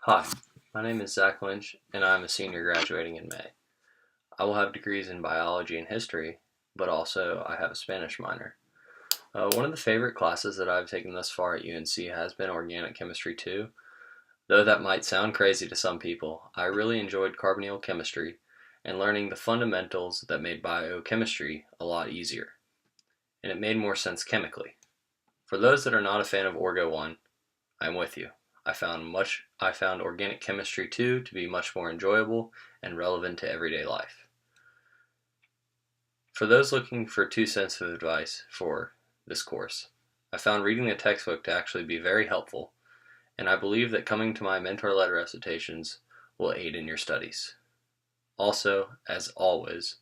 Hi, my name is Zach Lynch, and I am a senior graduating in May. I will have degrees in biology and history, but also I have a Spanish minor. One of the favorite classes that I've taken thus far at UNC has been organic chemistry too. Though that might sound crazy to some people, I really enjoyed carbonyl chemistry and learning the fundamentals that made biochemistry a lot easier, and it made more sense chemically. For those that are not a fan of Orgo 1, I'm with you. I found organic chemistry 2 to be much more enjoyable and relevant to everyday life. For those looking for 2 cents of advice for this course, I found reading the textbook to actually be very helpful, and I believe that coming to my mentor-led recitations will aid in your studies. Also, as always,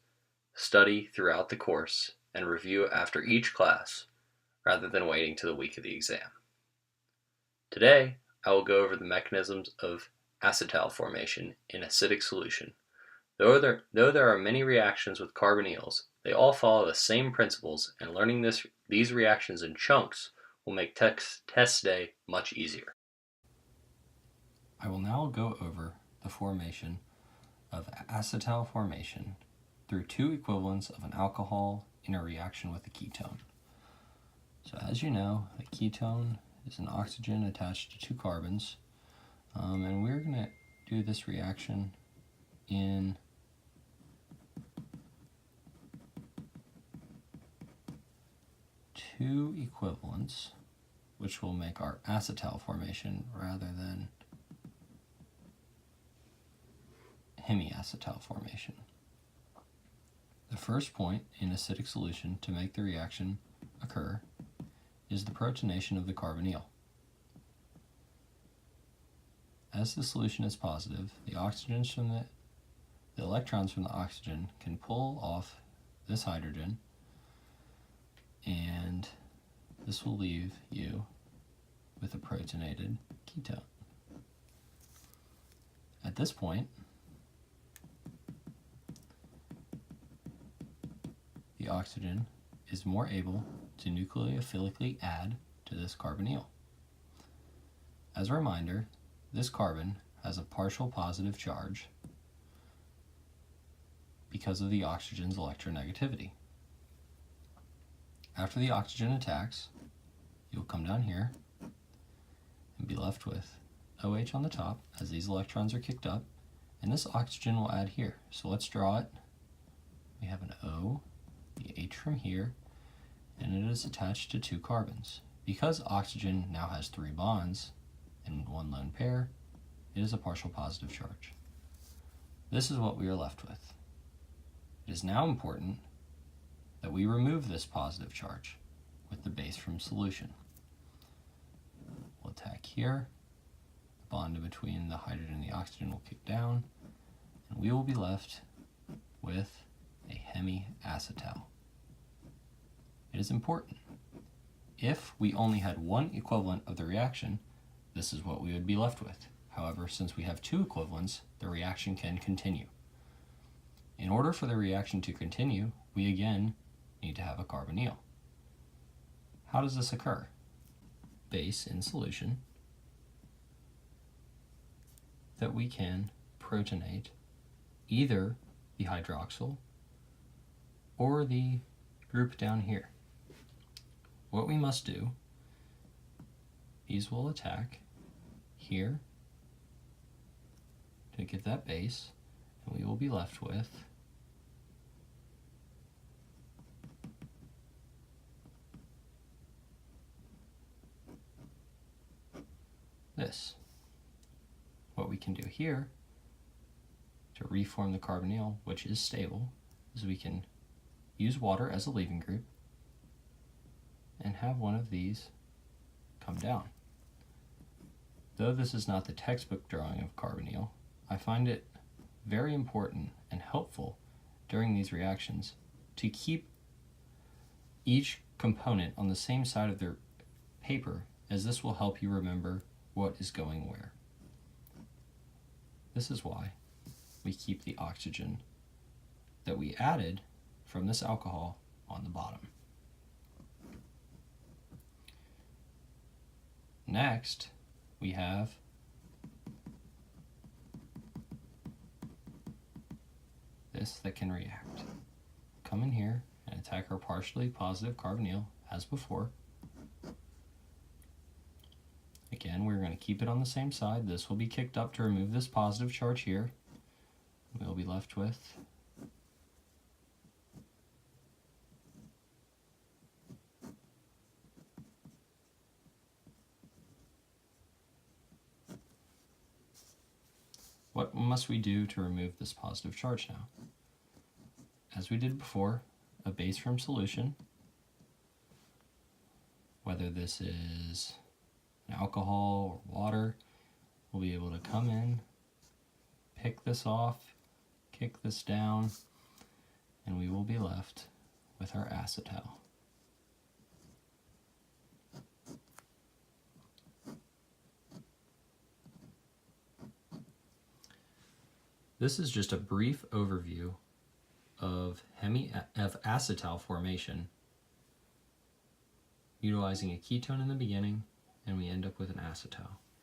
study throughout the course and review after each class rather than waiting to the week of the exam. Today, I will go over the mechanisms of acetal formation in acidic solution. Though there are many reactions with carbonyls, they all follow the same principles, and learning these reactions in chunks will make test day much easier. I will now go over the formation of acetal formation through two equivalents of an alcohol in a reaction with a ketone. So as you know, a ketone is an oxygen attached to two carbons, and we're going to do this reaction in two equivalents, which will make our acetal formation rather than hemiacetal formation. The first point in acidic solution to make the reaction occur is the protonation of the carbonyl. As the solution is positive, the electrons from the oxygen can pull off this hydrogen, and this will leave you with a protonated ketone. At this point, the oxygen is more able to nucleophilically add to this carbonyl. As a reminder, this carbon has a partial positive charge because of the oxygen's electronegativity. After the oxygen attacks, you'll come down here and be left with OH on the top as these electrons are kicked up, and this oxygen will add here. So let's draw it. We have an O, the H from here, and it is attached to two carbons. Because oxygen now has three bonds and one lone pair, it is a partial positive charge. This is what we are left with. It is now important that we remove this positive charge with the base from solution. We'll attack here, the bond between the hydrogen and the oxygen will kick down, and we will be left with a hemiacetal. It is important. If we only had one equivalent of the reaction, this is what we would be left with. However, since we have two equivalents, the reaction can continue. In order for the reaction to continue, we again need to have a carbonyl. How does this occur? Base in solution that we can protonate either the hydroxyl or the group down here. What we must do, these will attack here to get that base, and we will be left with this. What we can do here to reform the carbonyl, which is stable, is we can use water as a leaving group and have one of these come down. Though this is not the textbook drawing of carbonyl, I find it very important and helpful during these reactions to keep each component on the same side of their paper, as this will help you remember what is going where. This is why we keep the oxygen that we added from this alcohol on the bottom. Next, we have nucleus that can react. Come in here and attack our partially positive carbonyl as before. Again, we're going to keep it on the same side. This will be kicked up to remove this positive charge here. We'll be left with what must we do to remove this positive charge now? As we did before, a base from solution, whether this is an alcohol or water, we'll be able to come in, pick this off, kick this down, and we will be left with our acetal. This is just a brief overview of acetal formation, utilizing a ketone in the beginning, and we end up with an acetal.